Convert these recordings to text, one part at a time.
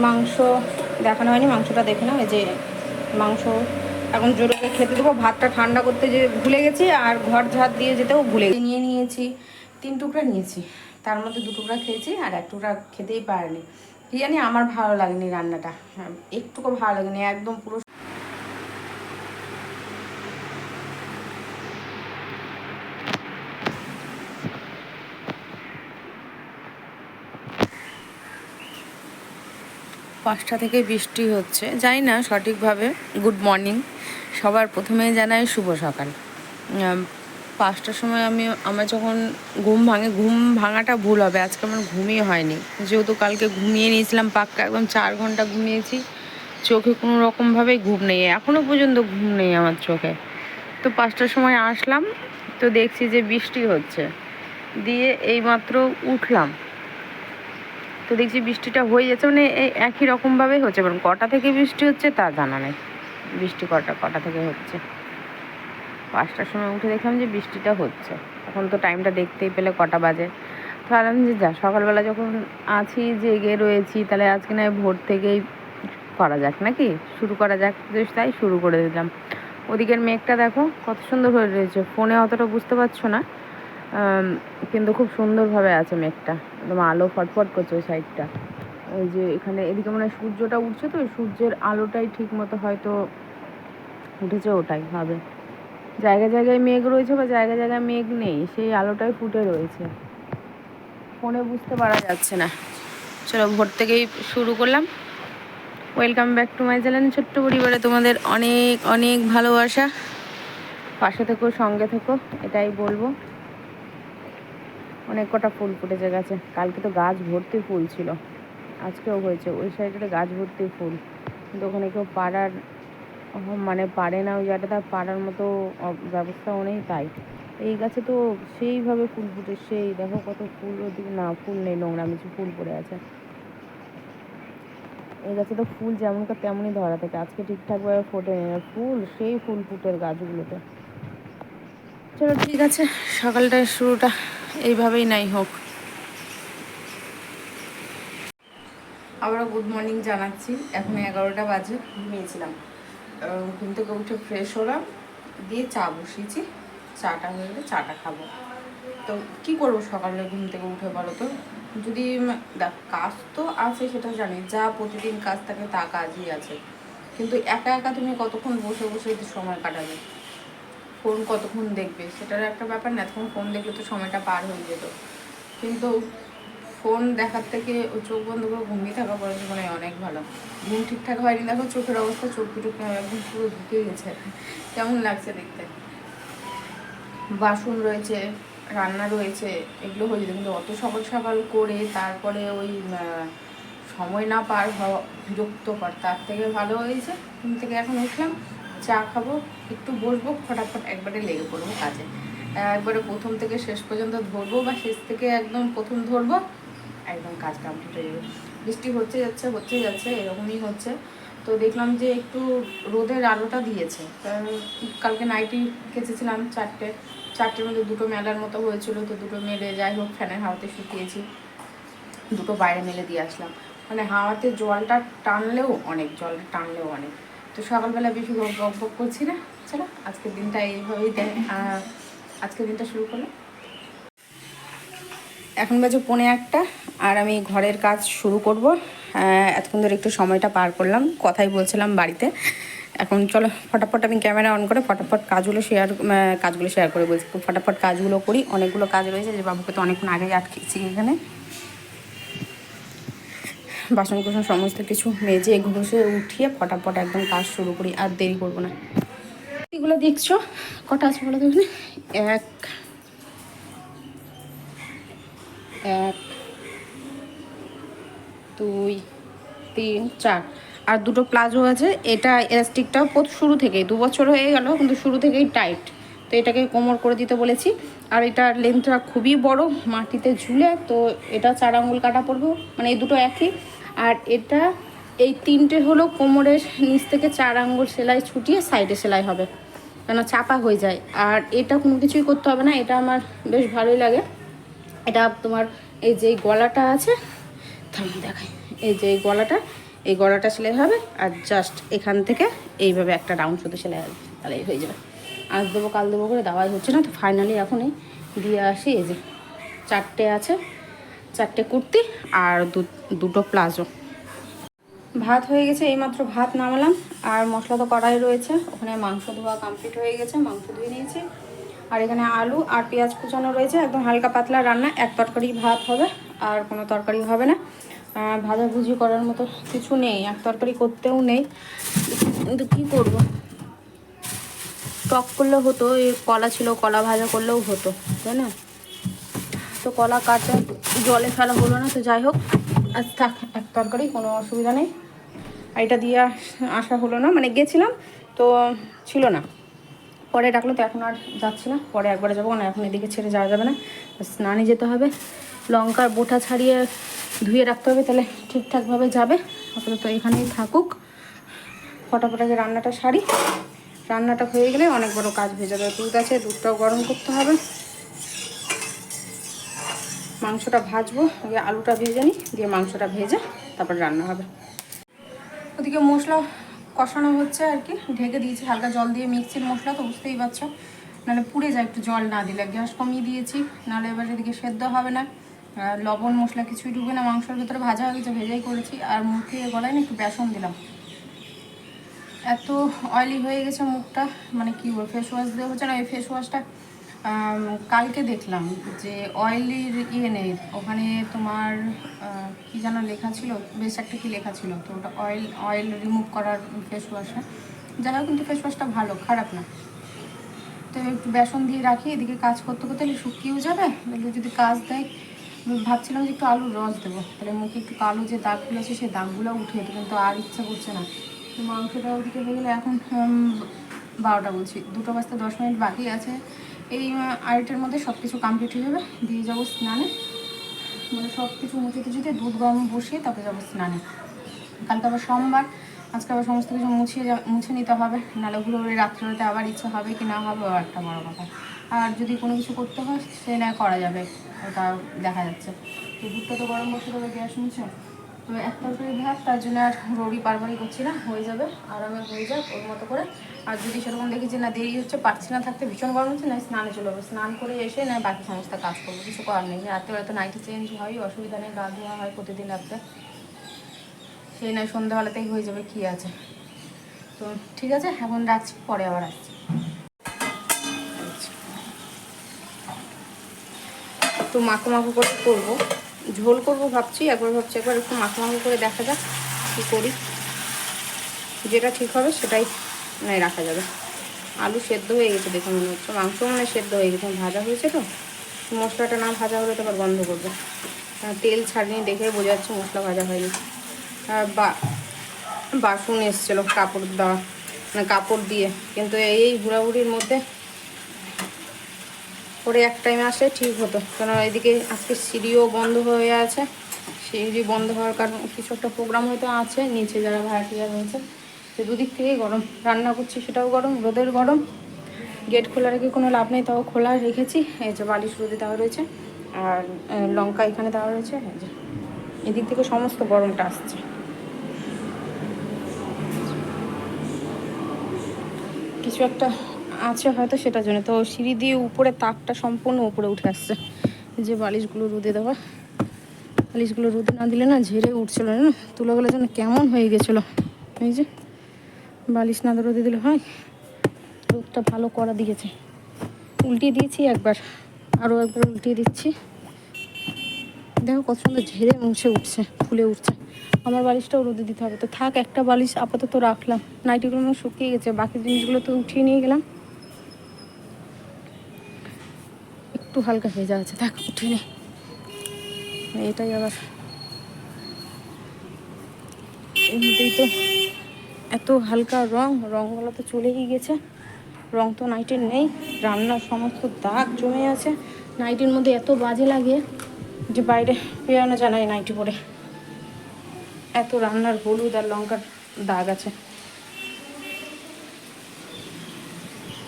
মাংস দেখানো হয়নি, মাংসটা দেখে নাও। এই যে মাংস এখন জোরকে খেতে দেবো। ভাতটা ঠান্ডা করতে যে ভুলে গেছি, আর ঘর ঝাড় দিয়ে যেতেও ভুলে নিয়েছি। 3 টুকরা নিয়েছি, তার মধ্যে 2 টুকরা খেয়েছি, আর 1 টুকরা খেতেই পারিনি। কি জানি আমার ভালো লাগেনি রান্নাটা, একটুকু ভালো লাগেনি, একদম পুরো। পাঁচটা থেকে বৃষ্টি হচ্ছে, জানি না সঠিকভাবে। গুড মর্নিং সবার প্রথমে জানাই শুভ সকাল। 5টার সময় আমার যখন ঘুম ভাঙাটা ভুল হবে, আজকে আমার ঘুমই হয়নি, যেহেতু কালকে ঘুমিয়ে নিয়েছিলাম পাক্কা, একদম 4 ঘন্টা ঘুমিয়েছি। চোখে কোনো রকমভাবেই ঘুম নেই, এখনও পর্যন্ত ঘুম নেই আমার চোখে। তো 5টার সময় আসলাম, তো দেখছি যে বৃষ্টি হচ্ছে, দিয়ে এইমাত্র উঠলাম, তো দেখছি বৃষ্টিটা হয়ে যাচ্ছে, মানে এই একই রকমভাবেই হচ্ছে। মানে কটা থেকে বৃষ্টি হচ্ছে তা জানা নেই, বৃষ্টি কটা থেকে হচ্ছে। 5টার সময় উঠে দেখলাম যে বৃষ্টিটা হচ্ছে। এখন তো টাইমটা দেখতেই পেলে কটা বাজে। তো ভাবলাম যে যা, সকালবেলা যখন আছি, জেগে রয়েছি, তাহলে আজকে না ভোর থেকেই করা যাক, নাকি শুরু করা যাক। তাই শুরু করে দিলাম। ওদিকের মেঘটা দেখো কত সুন্দর হয়ে রয়েছে, ফোনে অতটা বুঝতে পারছো না, কিন্তু খুব সুন্দরভাবে আছে মেঘটা, একদম আলো ফটফট করছে ওই সাইডটা। ওই যে এখানে এদিকে মানে সূর্যটা উঠছে, তো সূর্যের আলোটাই ঠিক মতো হয়তো উঠেছে, ওটাই হবে। জায়গায় জায়গায় মেঘ রয়েছে বা জায়গায় জায়গায় মেঘ নেই, সেই আলোটাই ফুটে রয়েছে, ফোনে বুঝতে পারা যাচ্ছে না। চলো ভোর থেকেই শুরু করলাম। Welcome back to my channel ছোট্ট পরিবারে, তোমাদের অনেক অনেক ভালোবাসা। পাশে থেকো, সঙ্গে থেকো, এটাই বলবো। অনেক কটা ফুল ফুটেছে গাছে, কালকে তো গাছ ভর্তি ফুল ছিল, আজকেও হয়েছে ওই সাইডে গাছ ভর্তি ফুল, কিন্তু ওখানে কেউ মানে পারে না, ওই জায়গাটা পাড়ার মতো ব্যবস্থাও নেই। তাই এই গাছে তো সেইভাবে ফুল ফুটে, সেই দেখো কত ফুল, ওদিকে না ফুল নেই, নোংরা মিছে ফুল পড়ে আছে। এই গাছে তো ফুল যেমনকার তেমনই ধরা থাকে, আজকে ঠিকঠাকভাবে ফোটে নেই ফুল, সেই ফুল ফুটের গাছগুলোতে। চলো ঠিক আছে, সকালটার শুরুটা এইভাবেই নাই হোক। আবারও গুড মর্নিং জানাচ্ছি। এখন 11টা বাজে, ঘুমিয়েছিলাম। ঘুম থেকে উঠে ফ্রেশ হলাম, দিয়ে চা বসিয়েছি, চাটা হয়ে গেলে চাটা খাবো। তো কী করবো সকালে ঘুম থেকে উঠে বলো তো? যদি দেখ, কাজ তো আছে সেটা জানি, যা প্রতিদিন কাজ থাকে তা কাজই আছে, কিন্তু একা একা তুমি কতক্ষণ বসে বসে সময় কাটাবে, ফোন কতক্ষণ দেখবে, সেটার একটা ব্যাপার না। তখন ফোন দেখলে তো সময়টা পার হয়ে যেত, কিন্তু ফোন দেখার থেকে চোখ বন্ধ করে ঘুমিয়ে থাকা পরে জীবনে অনেক ভালো। ঘুম ঠিকঠাক হয়নি, দেখো চোখের অবস্থা, চোখ দুটো একদম পুরো ঢুকে গেছে, কেমন লাগছে দেখতে। বাসন রয়েছে, রান্না রয়েছে, এগুলো হয়ে যেত, কিন্তু অত সকাল সকাল করে তারপরে ওই সময় না পার হওয়া বিরক্তকর, তার থেকে ভালো হয়েছে ঘুম থেকে এখন উঠলাম, চা খাবো, একটু বসবো, ফটাফট একবারে লেগে পড়বো কাজে, একবারে প্রথম থেকে শেষ পর্যন্ত ধরবো, বা শেষ থেকে একদম প্রথম ধরবো, একদম কাজ কমপ্লিট হয়ে যাবে। বৃষ্টি হচ্ছে যাচ্ছে এরকমই হচ্ছে। তো দেখলাম যে একটু রোদের আলোটা দিয়েছে, কালকে নাইটি কেচেছিলাম 4টের মধ্যে 2টো মেলার মতো হয়েছিল, তো 2টো মেলে যাই হোক ফ্যানের হাওয়াতে শুকিয়েছি, 2টো বাইরে মেলে দিয়ে আসলাম। মানে হাওয়াতে জলটা টানলেও অনেক, তো সকালবেলা বেশি বক বক করছি না। চলো আজকের দিনটা এইভাবেই আজকের দিনটা শুরু করলাম। এখন বাজে 1:45, আর আমি ঘরের কাজ শুরু করব। এতক্ষণ ধরে একটু সময়টা পার করলাম, কথাই বলছিলাম বাড়িতে। এখন চলো ফটাফট আমি ক্যামেরা অন করে ফটাফট কাজগুলো শেয়ার করে বলছি, ফটাফট কাজগুলো করি। অনেকগুলো কাজ রয়েছে, যে বাবুকে তো অনেকক্ষণ আগেই আটকেছি এখানে। বাসন কুসন সমস্ত কিছু মেজে ঘষে উঠিয়ে ফটাফট একদম কাজ শুরু করি, আর দেরি করবো না। এগুলো দেখছো কটা আছে বলো তো এখানে? 1 2 3 4, আর 2টো প্লাজো আছে। এটা এলাস্টিকটাও শুরু থেকেই 2 বছর হয়ে গেল, কিন্তু শুরু থেকেই টাইট, তো এটাকে কোমর করে দিতে বলেছি। আর এটার লেন্থটা খুবই বড়, মাটিতে ঝুলে, তো এটা 4 আঙুল কাটা পড়বে, মানে এই দুটো একই। আর এটা এই 3টে হলো কোমরের নিচ থেকে 4 আঙুল সেলাই ছুটিয়ে সাইডে সেলাই হবে, কেন চাপা হয়ে যায়। আর এটা কোনো কিছুই করতে হবে না, এটা আমার বেশ ভালোই লাগে। এটা তোমার এই যে গলাটা আছে, থামিয়ে দেখাই, এই যে গলাটা, এই গলাটা সেলাই হবে আর জাস্ট এখান থেকে এইভাবে একটা রাউন্ড শুধু সেলাই হবে, তাহলেই হয়ে যাবে। আজ দেবো কাল দেবো করে দেওয়াই হচ্ছে না, তো ফাইনালি এখনই দিয়ে আসি। এই যে 4টে আছে, 4টে কুর্তি আর দুটো প্লাজো। ভাত হয়ে গেছে, এইমাত্র ভাত নামালাম। আর মশলা তো কড়াই রয়েছে, ওখানে মাংস ধোয়া কমপ্লিট হয়ে গেছে, মাংস ধুয়ে নিয়েছি। আর এখানে আলু আর পেঁয়াজ কুচানো রয়েছে, একদম হালকা পাতলা রান্না। এক তরকারি ভাত হবে, আর কোনো তরকারি হবে না। ভাজাভুজি করার মতো কিছু নেই, এক তরকারি করতেও নেই, কিন্তু কী করবো। টক করলে হতো, এই কলা ছিল, কলা ভাজা করলেও হতো, তাই না? তো কলা কাটা জলে ফেলা হলো না, তো যাই হোক আজ থাক এক তরকারি, কোনো অসুবিধা নেই। আর এটা দিয়ে আসা হলো না, মানে গেছিলাম তো ছিল না, পরে ডাকলো, তো এখন আর যাচ্ছি না, পরে একবারে যাবো না, এখন এদিকে ছেড়ে যাওয়া যাবে না, স্নানে যেতে হবে। লঙ্কার বোটা ছাড়িয়ে ধুয়ে রাখতে হবে, তাহলে ঠিকঠাকভাবে যাবে। আপাতত এখানেই থাকুক, ফটাফট আগে রান্নাটা সারি। রান্নাটা হয়ে গেলে অনেক বড় কাজ হয়ে যাবে। দুধ আছে, দুধটাও গরম করতে হবে। মাংসটা ভাজবো, আগে আলুটা ভেজে নিই, দিয়ে মাংসটা ভেজে তারপর রান্না হবে। ওদিকে মশলা কষানো হচ্ছে আর কি, ঢেকে দিয়েছি হালকা জল দিয়ে, মিক্সির মশলা তো বুঝতেই পারছো, নাহলে পুড়ে যায় একটু জল না দিলে। গ্যাস কমিয়ে দিয়েছি, নাহলে এবার এদিকে সেদ্ধ হবে না। লবণ মশলা কিছুই ঢুকবে না, মাংসের ভিতরে ভাজা হয়ে গেছে, ভেজাই করেছি। আর মুখে গলায় না একটু বেসন দিলাম, এত অয়েলি হয়ে গেছে মুখটা, মানে কী বলবো, ফেস ওয়াশ দেওয়া হচ্ছে না। এই ফেস ওয়াশটা কালকে দেখলাম যে অয়েলির নেই ওখানে, তোমার কি যেন লেখা ছিল, বেশ একটা কি লেখা ছিল, তো ওটা অয়েল রিমুভ করার ফেস ওয়াশটা। যাই হোক, কিন্তু ফেস ওয়াশটা ভালো, খারাপ না। তো একটু বেসন দিয়ে রাখি, এদিকে কাজ করতে করতে শুকিয়েও যাবে। যদি কাজ দেয়, ভাবছিলাম যে একটু আলুর রস দেবো, তাহলে মুখে একটু কালো যে দাগগুলো আছে সেই দাগগুলো উঠে যেত, কিন্তু আর ইচ্ছা করছে না। তো মাংসটা ওদিকে হয়ে গেলে, এখন 12টা বলছি, 2টা বাজতে 10 মিনিট বাকি আছে। এই আড়াইটার মধ্যে সব কিছু কমপ্লিট হয়ে যাবে, দিয়ে যাবো স্নানে। মানে সব কিছু মুছে টুচিতে দুধ গরম বসিয়ে তারপরে যাবো স্নানে। কালকে আবার সোমবার, আজকে আবার সমস্ত কিছু মুছে নিতে হবে, নাহলে ঘুরে ঘুরে রাত্রে আবার ইচ্ছা হবে কি না হবে, ও একটা বড় কথা। আর যদি কোনো কিছু করতে হয় সে না করা যাবে, ওটা দেখা যাচ্ছে। তো দুধটা তো গরম বসে দেবে গ্যাস মুছে। তো এক তরকারি ভাত, তার জন্য আর রোড়ি বারবারই করছি না, হয়ে যাবে আরামে, হয়ে যাক ওর মতো করে। আর যদি সেরকম দেখি যে না দেরি হচ্ছে, পারছি না থাকতে, ভীষণ গরম হচ্ছে, না স্নানে চলে যাবো, স্নান করে এসে না বাকি সমস্ত কাজ করবো, কিছু করার নেই। রাত্রে তো নাইটি চেঞ্জ হয়, অসুবিধা নেই, গা ধোয়া হয় প্রতিদিন রাত্রে, সেই নয় সন্ধ্যাবেলাতেই হয়ে যাবে, কি আছে। তো ঠিক আছে, এখন রাখছি, পরে আবার আসছি। তো মাখো মাখো করে করবো, ঝোল করবো ভাবছি, একবার একটু মাখো মাখো করে দেখা যাক কী করি, যেটা ঠিক হবে সেটাই নাই রাখা যাবে। আলু সেদ্ধ হয়ে গেছে দেখে মনে হচ্ছে, মাংস মানে সেদ্ধ হয়ে গেছে, ভাজা হয়েছে তো। মশলাটা না ভাজা হলে তো আবার গন্ধ করবে, তেল ছাড়িয়ে দেখে বোঝা যাচ্ছে মশলা ভাজা হয়নি। বাসন এসেছিলো কাপড় দেওয়া, মানে কাপড় দিয়ে, কিন্তু এই ঘোরাঘুরির মধ্যে পরে এক টাইমে আসলে ঠিক হতো, কারণ এদিকে আজকে সিঁড়িও বন্ধ হয়ে আছে। সিঁড়ি বন্ধ হওয়ার কারণ কিছু একটা প্রোগ্রাম হয়তো আছে, নিচে যারা ভাড়াটিয়া রয়েছে, তো দুদিক থেকেই গরম, রান্না করছি সেটাও গরম, রোদের গরম। গেট খোলা রেখে কোনো লাভ নেই, তাও খোলা রেখেছি। এই যে বালিশ রোদে দেওয়া রয়েছে, আর লঙ্কা এখানে দেওয়া রয়েছে, এই যে এদিক থেকে সমস্ত গরমটা আসছে। কিছু একটা আছে হয়তো সেটার জন্য, তো সিঁড়ি দিয়ে উপরে তাকটা সম্পূর্ণ উপরে উঠে আসছে। যে বালিশগুলো রোদে দেওয়া, বালিশগুলো রোদে না দিলে না ঝেড়ে উঠছিল না, তুলোগুলো যেন কেমন হয়ে গেছিলো। এই যে বালিশ না রোদে দিলে হয়, রোদটা ভালো করা দিয়েছে। উল্টিয়ে দিয়েছি একবার, আরও একবার উল্টিয়ে দিচ্ছি, দেখো কত সুন্দর ঝেড়ে মুছে উঠছে, ফুলে উঠছে। আমার বালিশটাও রোদে দিতে হবে, তো থাক একটা বালিশ আপাতত রাখলাম। নাইটিগুলো শুকিয়ে গেছে, বাকি জিনিসগুলো তো উঠিয়ে নিয়ে গেলাম, একটু হালকা ভেজা আছে, থাক উঠিয়ে নে। এটাই আবার এমনিতেই তো এত হালকা রঙগুলো তো চলেই গেছে, রং তো নাইটির নেই, রান্নার সমস্ত দাগ জমে আছে। নাইটির মধ্যে এত বাজে লাগে যে বাইরে বেরোনো যায় না এই নাইটি পরে, এত রান্নার হলুদ আর লঙ্কার দাগ আছে।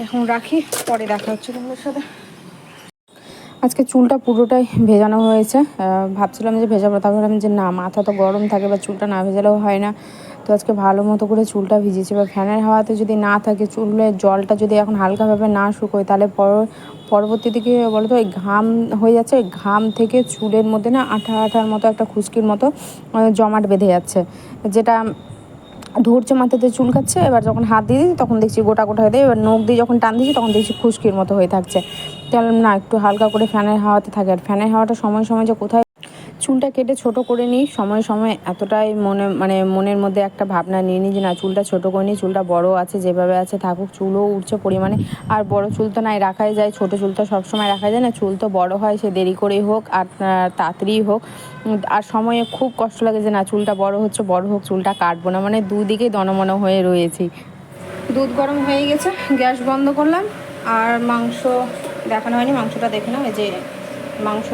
এখন রাখি, পরে দেখা হচ্ছে তোমাদের সাথে। আজকে চুলটা পুরোটাই ভেজানো হয়েছে। ভাবছিলাম যে ভেজাবো, তারপর ভাবলাম যে না, মাথা তো গরম থাকে বা চুলটা না ভেজালেও হয় না। তো আজকে ভালো মতো করে চুলটা ভিজিয়েছি। বা ফ্যানের হাওয়াতে যদি না থাকে, চুলের জলটা যদি এখন হালকাভাবে না শুকোয়, তাহলে পরবর্তী দিকে বলো তো ওই ঘাম হয়ে যাচ্ছে। ওই ঘাম থেকে চুলের মধ্যে না আঠা আঠার মতো একটা খুশকির মতো জমাট বেঁধে যাচ্ছে, যেটা ধরছে মাথাতে চুলকাচ্ছে। এবার যখন হাত দিয়ে দিচ্ছি তখন দেখছি গোটা গোটা হয়ে দেয়। এবার নখ দিয়ে যখন টান দিচ্ছি তখন দেখছি খুশকির মতো হয়ে থাকছে। তাহলে না, একটু হালকা করে ফ্যানের হাওয়াতে থাকে। আর ফ্যানের হাওয়াটা সময় সময় যে কোথায় চুলটা কেটে ছোট করে নিই, সময় সময় এতটাই মনের মধ্যে একটা ভাবনা নিয়ে নিই যে না, চুলটা ছোট করে নিই, চুলটা বড় আছে যেভাবে আছে থাকুক, চুলও উঠছে পরিমাণে। আর বড় চুল তো নাই রাখাই যায়, ছোট চুল তো সবসময় রাখা যায় না। চুল তো বড় হয়, সে দেরি করেই হোক আর তাড়াতাড়িই হোক। আর সময়ে খুব কষ্ট লাগে যে না, চুলটা বড় হচ্ছে, বড় হোক, চুলটা কাটবো না, মানে দুদিকেই দনমন হয়ে রয়েছি। দুধ গরম হয়ে গেছে, গ্যাস বন্ধ করলাম। আর মাংস দেখানো হয়নি, মাংসটা দেখে নাও। এই যে মাংস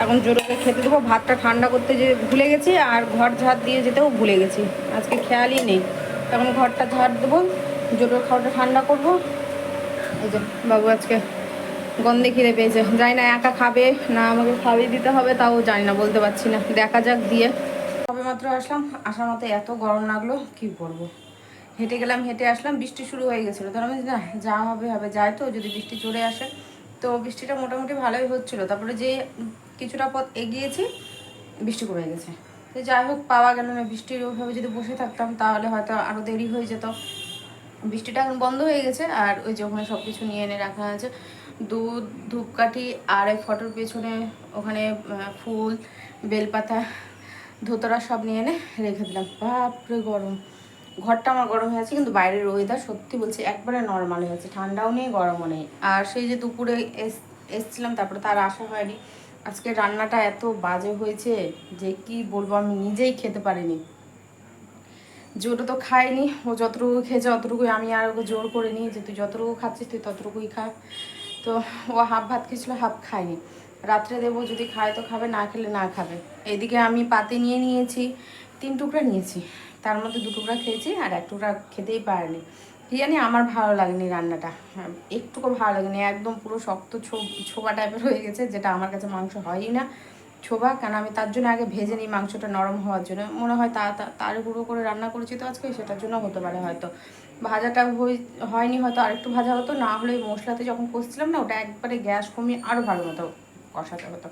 এখন জোরকে খেতে দেবো। ভাতটা ঠান্ডা করতে যে ভুলে গেছি, আর ঘর ঝাড় দিয়ে যেতেও ভুলে গেছি, আজকে খেয়ালই নেই। এখন ঘরটা ঝাড় দেবো, জোটোর খাওয়াটা ঠান্ডা করবো। এই যে বাবু আজকে গন্ধে খিদে পেয়েছে, জানি না একা খাবে না আমাকে খাইয়ে দিতে হবে, তাও জানি না, বলতে পারছি না, দেখা যাক দিয়ে। সবে মাত্র আসলাম, আসার মতো এত গরম লাগলো কি করবো। হেঁটে গেলাম, হেঁটে আসলাম, বৃষ্টি শুরু হয়ে গেছিলো। ধরো আমি না, যা হবে হবে, যায় তো, যদি বৃষ্টি চলে আসে। তো বৃষ্টিটা মোটামুটি ভালোই হচ্ছিলো। তারপরে যে কিছুটা পথ এগিয়েছি, বৃষ্টি কমে গেছে। তো যাই হোক, পাওয়া গেল না। বৃষ্টির ওইভাবে যদি বসে থাকতাম তাহলে হয়তো আরও দেরি হয়ে যেত। বৃষ্টিটা এখন বন্ধ হয়ে গেছে। আর ওই যে ওখানে সব কিছু নিয়ে এনে রাখা আছে, দুধ, ধূপকাঠি, আর এই ফটোর পেছনে ওখানে ফুল, বেলপাতা, ধোতরা সব নিয়ে এনে রেখে দিলাম। বাপরে গরম, ঘরটা আমার গরম হয়ে আছে, কিন্তু বাইরের ওয়েদার সত্যি বলছি একবারে নর্মাল হয়ে আছে, ঠান্ডাও নেই গরমও নেই। আর সেই যে দুপুরে এসছিলাম, তারপরে তার আসা হয়নি। আজকে রান্নাটা এত বাজে হয়েছে যে কি বলবো, আমি নিজেই খেতে পারিনি। জোরও তো খায়নি, ও যতটুকু খেয়েছে অতটুকুই, আমি আর ওকে জোর করে নিই যে তুই যতটুকু খাচ্ছিস তুই ততটুকুই খা। তো ও হাফ ভাত খেয়েছিল, হাফ খায়নি। রাত্রে দেবো, যদি খায় তো খাবে, না খেলে না খাবে। এইদিকে আমি পাতে নিয়ে নিয়েছি, 3 টুকরা নিয়েছি, তার মধ্যে 2 টুকরা খেয়েছি, আর 1 টুকরা খেতেই পারেনি। কি জানি, আমার ভালো লাগেনি রান্নাটা, একটুকু ভালো লাগেনি, একদম পুরো শক্ত ছোবা টাইপের হয়ে গেছে, যেটা আমার কাছে মাংস হয়ই না ছোবা। কেন আমি তার জন্য আগে ভেজে নিই মাংসটা নরম হওয়ার জন্য, মনে হয় তার গুঁড়ো করে রান্না করেছি তো আজকে, সেটার জন্য হতে পারে হয়তো। ভাজাটা হয়নি, হয়তো আরেকটু ভাজা হতো, না হলে ওই মশলাতে যখন কষছিলাম না, ওটা একবারে গ্যাস কমিয়ে আরও ভালো মতো কষাতে হতো।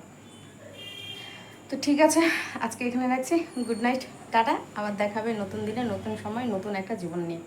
তো ঠিক আছে, আজকে এখানে রাখছি। Good night, tata. আবার দেখাবে নতুন দিনে, নতুন সময়, নতুন একটা জীবন নিয়ে।